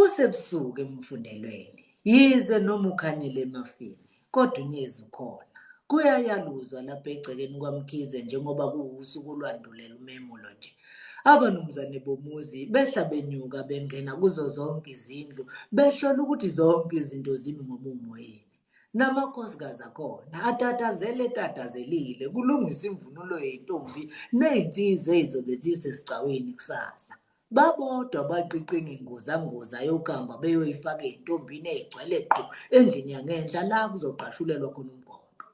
Kusebusuku emfundelweni yize noma ukhanyile emafini kodwa unyezi ukhona kuyayaluzwa lapha egcekeni kwaMkhize njengoba kuwusuku olwandulela umemulo nje abanumzane bomuzi behla benyuka bengena kuzo zonke izindlu behlola ukuthi zonke izinto zimi ngomumo yini namakhosikazi akhona atatazelile kulungisa imvunulo yentombi nezinsizwe ezizobe zisesicawini kusasa. Babodwa baqiqinga inguzanguza yokamba beyoyifaka ey'ntombini ey'gcwele qhu endlini yangenhla la kuzoqashulelwa khona umgoqo.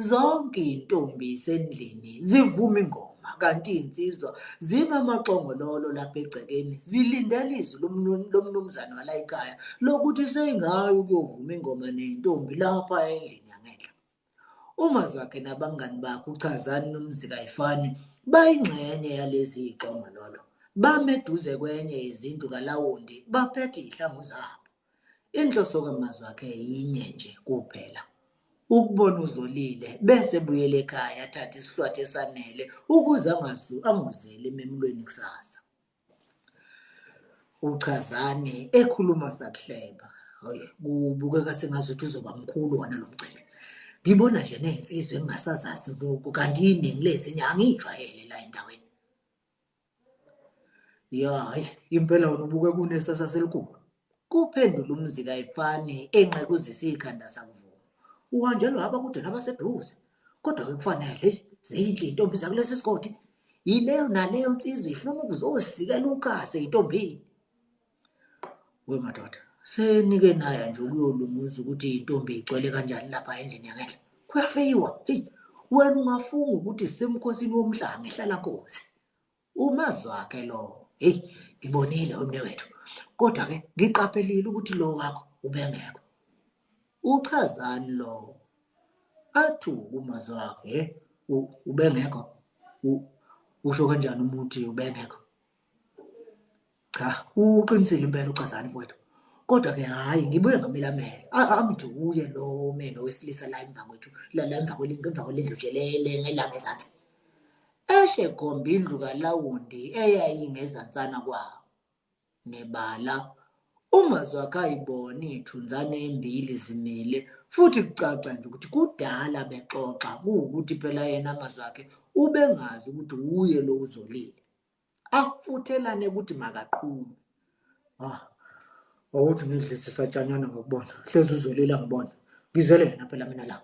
Zonke iy'ntombi zisendlini zivuma ingoma kanti iy'nsizwa zima amaqongololo lapha egcekeni zilindele izwi lomnumzane wala ekhaya lokuthi seyingayo ukuyovuma ingoma ney'ntombi lapha endlini yangenhla. Umazwakhe nabangani bakhe uChazani noMzika Ayifani bayingxenye yalezi y'qongololo. Bame eduze kwenye izindlu kaLawundi baphethe iy'hlangu zabo. Inhloso kaMazwakhe yinye nje kuphela, ukubona uZolile bese buyela ekhaya athathe isihlwathi esanele ukuze anguzeli ememulweni kusasa. uChazani ekhuluma sakuhleba, kubukeka sengazuthi uzoba mkhulu wona lo mcimbi. Ngibona nje ney'nsizwa engingasazazi lokhu kanti iningi lezinye angiyijwayele la endaweni. Hayi impela wona ubuke kunesasa selikhulu. Kuphendula uMzika Ayifani enqekuzisa ikhanda sakuvuma. Uhanjelwa abakude nabaseduze. Kodwa-ke kufanele zinhle iy'ntombi zakulesi sigodi. Yileyo naleyo nsizwa ifuna ukuzosikela ukhase ey'ntombini. Madoda, senike naya nje ukuyolunguza ukuthi iy'ntombi igcwele kanjani lapha endlini yangenhla. Kuyafiwa. Wena ungafunga ukuthi semkhosini womhlanga ehlala Nkosi. Umazwakhe lo. Ngibonile umnewethu. Kodwa-ke ngiqaphelile ukuthi lo wakho ubengekho. uChazani lo. Athuka umazwakhe. Ubengekho? Usho kanjani umuthi ubengekho? Cha, uqinisile impela uChazani mfowethu. Kodwa-ke hhayi ngibuye ngamilamele. Angithi uye lo meno wesilisa la emva kwethu. La emva kwelindlu jelele ngelanga ezansi. Eshe khomba indlu kaLawundi eyayingezantsana kwawo. Nebala umazwakhe ayibona iy'thunzane ey'mbili zimile futhi kucaca nje ukuthi kudala bexoxa kuwukuthi phela yena amazwakhe ubengazi ukuthi uye lo uZolile. Afuthelane ukuthi makaqhume. Awuthi ngidlise satshanyana ngokubona. Hlezi uZolile angibona. Ngizele yena phela mina la.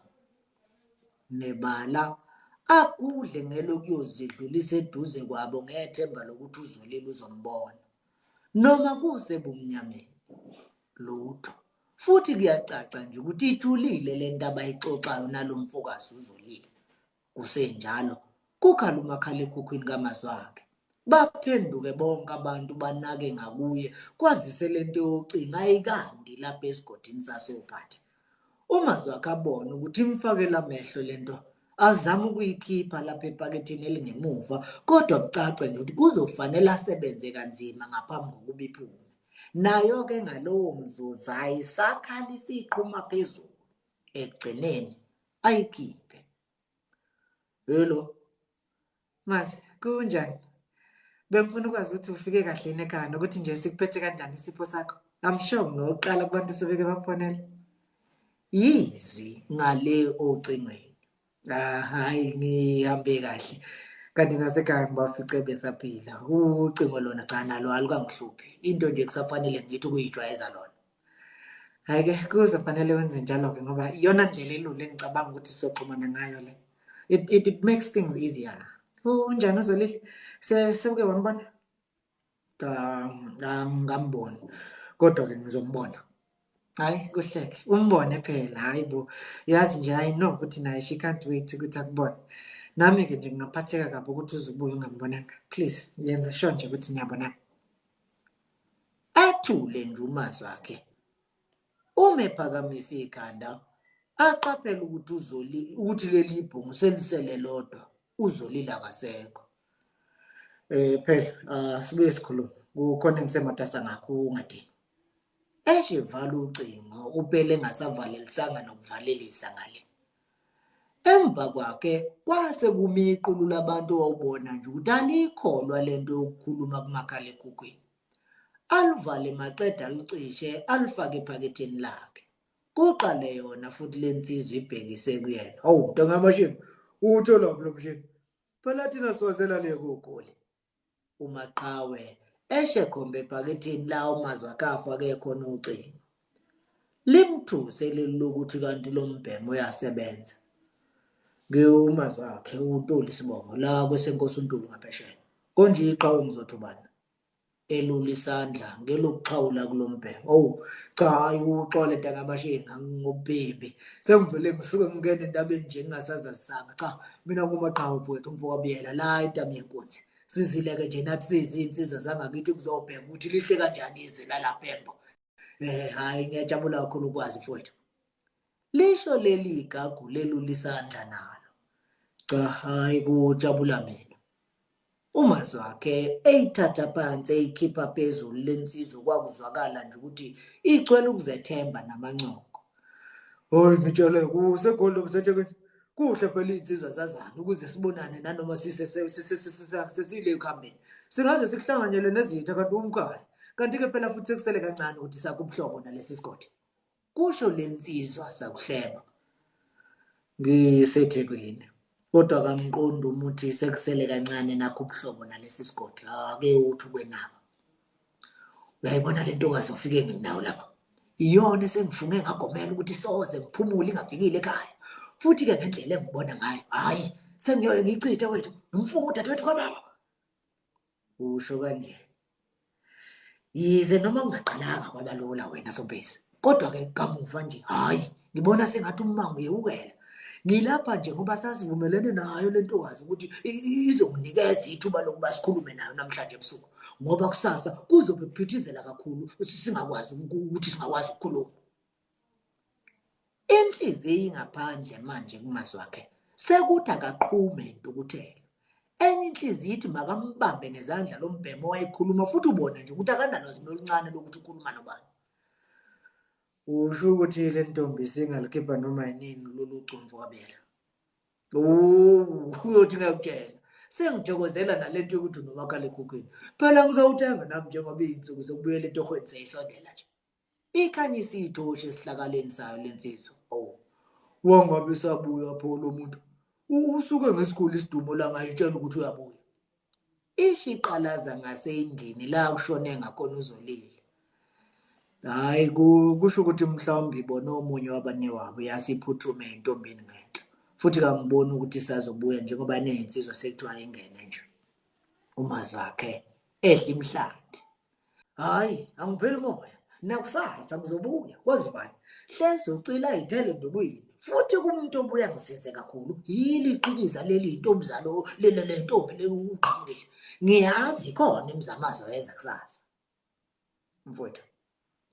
Nebala akudle ngelokuyozidlulisa eduze kwabo ngethemba lokuthi uZolile uzombona. Noma kusebumnyameni lutho. Futhi kuyacaca nje ukuthi ithulile le nto abayixoxayo nalomfokazi uZolile. Kusenjalo kukhala umakhalekhukhwini kaMazwakhe. Baphenduke bonke abantu banake ngakuye kwazise le nto yocinga ayikandi lapha esigodini sasophathe. UMazwakhe abona ukuthi imfakela amehlo le nto azama ukuyikhipha lapha ephaketheni elingemuva kodwa kucace nje ukuthi kuzofanele asebenze kanzima ngaphambi kokuba iphume. Nayo-ke ngalowo mzuzu ayisakhalisa iqhuma phezulu ekugcineni ayikhiphe. Hello Mas, kunjani? Bengifuna ukwazi ukuthi ufike kahle yini ekhaya nokuthi nje sikuphethe kanjani isipho sakho. I'm sure ngokuqala kubantu sebeke bakufonela. Yizwi ngale ocingweni. Hayi ngihambe kahle. Kanti nasekhaya ngibafice besaphila. Ucingo lona cha nalo alukangihluphi. Into nje kusafanele ngithi ukuyijwayeza lona. Hayi-ke kuzofanele wenze njalo-ke ngoba iyona ndlela elula engicabanga ukuthi sizoxhumana ngayo le. It makes things easier. Unjani uZolile? Sewuke wambona? Angamboni. Kodwa-ke ngizombona. Hayi kuhleke. Umbone phela. Hayi bo. Yazi nje I know ukuthi naye she can't wait ukuthi akubone. Nami-ke nje ngingaphatheka kabi ukuthi uzubuye ungambonanga. Please yenza sure nje ukuthi niyabonana. Athule nje umazwakhe. Umephakamisa ikhanda. Aqaphela ukuthi leli ibhungu selisele lodwa. uZolile akasekho. Phela sibuye sikhulume. Kukhona engisematasa ngakho ungadini. Eshevala ucingo uphele engasavalelisanga nokuvalelisa ngale. Emva kwakhe kwase kuma iqulu labantu owawubona nje ukuthi alikholwa lento yokukhuluma kumakhalekhukhwini. alivale maqeda alucishe alifake ephaketheni lakhe. Kuqale yona futhi lensizwa ibhekise kuyena. Hawu ntangamashini, uthola lo mshini. Phela thina siwazela le kugoli. Umaqhawe eshekhombe ephaketheni la umazwi akafake khona ucingo. Limthuse leli lokuthi kanti lo mbhemo uyasebenza. Ngiyumazwi wakhe uNtuli Sibongo la kwesenkosi uNtuli ngaphesheya. Konje iqhawe ngizothi ubani? Elula isandla ngelokuxhawula kulombhemo. Oh cha hayi uxole ntangamashini ngobhembi. Sengivele ngisuke ngingena endabeni nje ngingasazazisanga. Cha mina ngumaqhawe mfowethu ngivokabiyela la entami yenkunzi. Sizileke nje nathi sizinsizwa zangakithi kuzobheka ukuthi lihle kanjani izwe lalapha eMbo. Hayi ngiyajabula kakhulu ukwazi mfowethu. Lisho leli igagu lelula isandla nalo. Cha hayi kujabula mina. Umazwi wakhe eyithatha phansi eyikhipha phezulu lensizwa kwakuzwakala nje ukuthi igcwele ukuzethemba namancoko. Hoyi ngitshele kuseGold msethekwini. Kuhle phela insizwa zazana ukuze sibonane nanoma sesile ekhambeni. Singaze sikuhlanganyele nezitha kanti umkhaya. Kanti ke phela futhi sekusele kancane ukuthi sakubuhlobo nalesi sigodi. Kusho lensizwa sakuhleba. Ngisethekwini. Kodwa kamqondi umuthi sekusele kancane nakho ubuhlobo nalesi sigodi. Ake uthi kwenaba. Uyayibona le ntokazi ofike nginawo lapha. Iyona esengifunge ngagomela ukuthi soze ngiphumule ingafikile ekhaya. Futhi ke ngendlela engibona ngayo, hayi sengiyoye ngichithe wethu. Ngimfunga udadewethu kwababa. Usho kanje. Yize noma ngingaqalanga kwabalula wena Sompisi. Kodwa ke kamuva nje, hayi ngibona sengathi umango uyewukela. Ngilapha nje ngoba sasivumelene nayo le ntokazi ukuthi izonginikeza ithuba lokuba sikhulume nayo namhlanje ebusuku. Ngoba kusasa kuzobe kuphithizela kakhulu singakwazi ukuthi singakwazi ukukhuluma. Inhliziyo ingaphandle manje kumazwi wakhe. Sekuthi akaqhume intukuthelo. Enye inhliziyo ithi makambambe ngezandla lo mbhemo wayekhuluma futhi ubone nje ukuthi akanalwazi oluncane lokuthi ukhuluma nobani. Usho ukuthi le ntombi singalikhipha noma yinini lolu cumvu kabela. Uyothi ngiyakutshela. Sengithokozela nalento yokuthi unomakhalekhukhwini. Phela ngizawuthenga nami njengoba izinsuku zokubuyela etohweni seyisondela nje. Ikhanyisa ithoshe esihlakaleni sayo lensizwa. Oh. Wangabe sabuya pho lo muntu. Usuke ngesikhulu isidumo la ngayitshela ukuthi uyabuya. Ishiqalaza ngasendlini la kushone ngakhona uzolile. Hayi kusho ukuthi mhlawumbe ibona omunye wabane wabo yasiphuthume intombini ngenhla. Futhi kangiboni ukuthi sazobuya njengoba nezinsizwa sekuthiwa ingene nje. Umazwi wakhe edla imhlati. Hayi angipheli moya. Nakusasa ngizobuya. Wazi bani? Hleze ucila izithele ndobuyini. Futhi kumuntu obuya ngisize kakhulu. Yili iqiniza leli intombi zalo le ntombi le uqhamukile. Ngiyazi khona imizamazo yenza kusasa. Mfowethu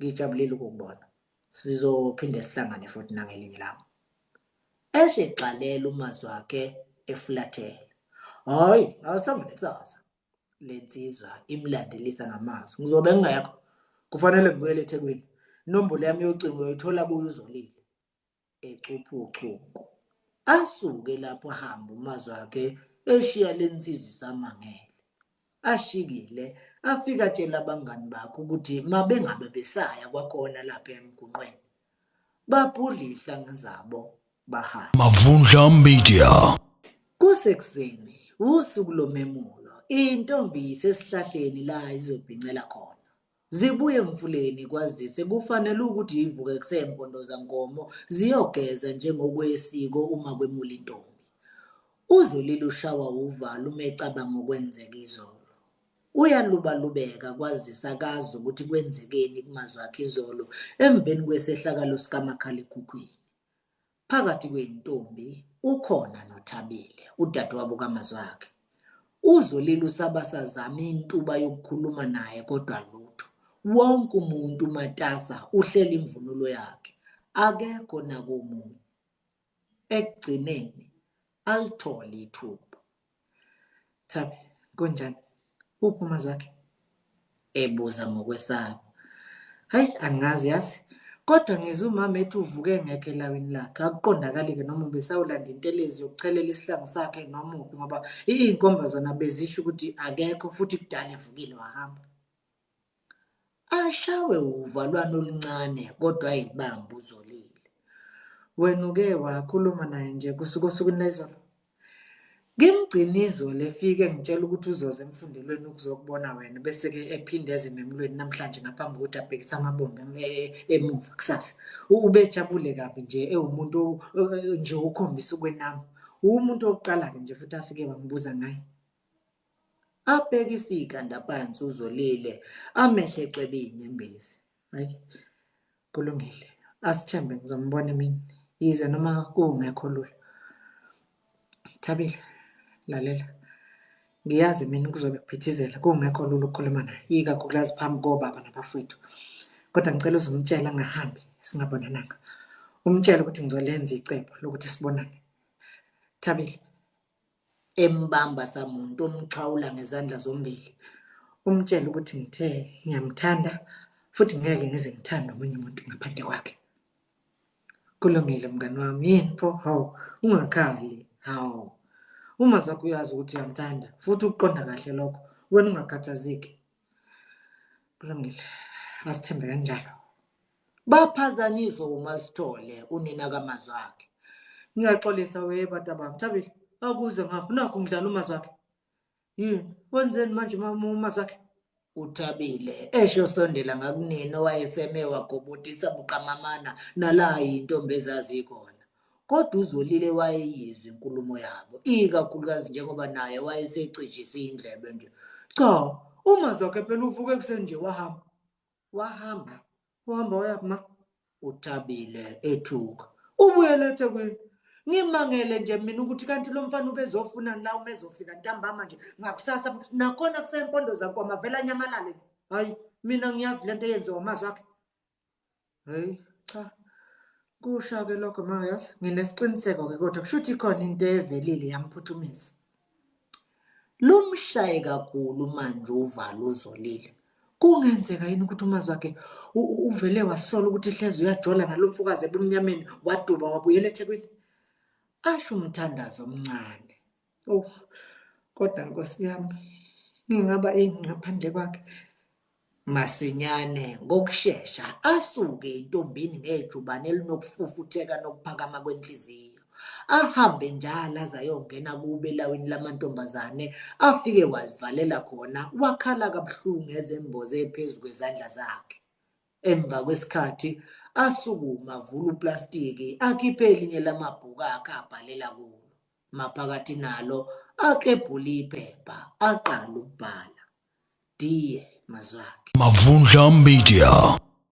ngijabulile ukukubona. Sizophinde sihlangane futhi nangelinye ilanga. Esexalela umazwi wakhe eflathela. Hayi asihlangane kusasa. Lensizwa imlandelisa ngamazwi. Ngizobe ngingekho. Kufanele ngibuyele eThekwini. Inombolo yami yocingo uyithola kuyo uzolile. Ecuphucuku. Asuke lapho ahamba umazwi wakhe eshiya lensizwa isamangele. Ashikile afika tshela abangani bakhe ukuthi mabengabe besaya kwakhona lapha emgungqweni. Baphudla ihlanga zabo bahamba. Mavundla Media. Kusekuseni usuku lomemulo. Intombi isesihlahleni la izobhincela khona. Zibuye emfuleni kwazise kufanele ukuthi ivuke kusempondoza nkomo ziyogeza njengokwesiko uma kwemula intombi. Uzolile ushawa uvalo uma ecabanga okwenzeka izolo. Uyalubalubeka kwazisa akazi ukuthi kwenzekeni kumazwi akhe izolo emveni kwesehlakalo sikamakhalekhukhwini. Phakathi kwentombi ukhona noThabile udadewabo kamazwi wakhe. Uzolile usabasazama intuba yokukhuluma naye kodwa lutho. Wonke umuntu matasa uhlela imvunulo yakhe. Akekho nakomunye. Ekugcineni alithole ithuba. Thabi, kunjani? Uphi umazwi wakhe? Ebuza ngokwesaba. Hayi angazi yazi. Kodwa ngizwe umama ethi uvuke ngekho elawini lakhe. Akuqondakali-ke noma ubesawulanda intelezi yokuchelela isihlangu sakhe noma uphi ngoba iy'nkomba zona bezisho ukuthi akekho futhi kudala evukile wahamba. ashawe uvalwano oluncane kodwa ayibamba uzolile. Wena uke wakhuluma naye nje kusuka osukwini lezolo? Ngimgcina izolo efike ngitshela ukuthi uzoza emfundelweni ukuzokubona wena bese-ke ephinde eze ememulweni namhlanje ngaphambi kokuthi abhekise amabombe emuva kusasa. Ubejabule kabi nje ewumuntu nje ukhombisa ukwenama. Umuntu wokuqala-ke nje futhi afike wangibuza ngaye. Abhekise ikhanda phansi uzolile amehlo ecwebe inyembezi. Hayi, kulungile. Asithembe ngizombona emini. Yize noma kungekho lula. Thabile, lalela. Ngiyazi mina kuzobe kuphithizela kungekho lula ukukhuluma naye. Ikakhulukazi phambi kobaba nabafowethu. Kodwa ngicela uzomtshela angahambi singabonananga. Umtshele ukuthi ngizolenza icebo lokuthi sibonane. Thabile, Embamba samuntu omxhawula ngezandla zombili. umtshele ukuthi ngithe ngiyamthanda futhi ngeke ngize ngithande omunye umuntu ngaphandle kwakhe. Kulungile mngani wami, yini pho? Hawu, ungakhali. Hawu, uma zakho uyazi ukuthi uyamthanda futhi ukuqonda kahle lokho, wena ungakhathazeki. Kulungile, asithembe kanjalo. Baphazanyiswa uMasithole unina kamazwi wakhe. Ngiyaxolisa webata bami. Thabile, akuze ngapha nakho ngidlala umazwi wakhe. Yini? Wenzeni manje umazwi wakhe? uThabile esho sondela ngakunina owayeseme wagobotisa buqamamana nala intombi ezazikhona. Kodwa uzolile wayeyizwa inkulumo yabo, ikakhulukazi njengoba naye wayesecijisa indlebe nje. Cha, umazwi wakhe phela uvuke ekuseni nje wahamba. Uhamba wayaphi ma? uThabile ethuka. Ubuyele eThekwini. Ngimangele nje mina ukuthi kanti lo mfana ubezofuna la umezofika ntambama nje ngakusasa nakhona kusempondo zakho amavela nyamalale. Hayi, mina ngiyazi lento eyenziwa umazwi wakhe. Hey, cha. Kusha ke lokho mayazi. Nginesiqiniseko ke kodwa kusho ukuthi khona into evelile yamphuthumisa. Lumshaye kakhulu manje uvalo uzolile. Kungenzeka yini ukuthi umazwi wakhe uvele wasola ukuthi ihlezi uyajola nalomfokazi ebumnyameni waduba wabuyela eThekwini? Asho umthandazo omncane. Oh, kodwa Nkosi yami, ngingaba ngaphandle kwakhe. Masinyane ngokusheshsha asuke intombini ngejubane elinokufufutheka nokuphakama kwenhliziyo. Ahambe njalo aze ayongena kube elawini lamantombazane afike wazivalela khona wakhala kabuhlungu ezemboze ephezu kwezandla zakhe. Emva kwesikhathi asukuma avula uplastiki akhiphe elinye lamabhuku akhe abhalela kulo. Maphakathi nalo akebhula iphepha aqala ukubhala. Diye mazwakhe. Mavundla Media.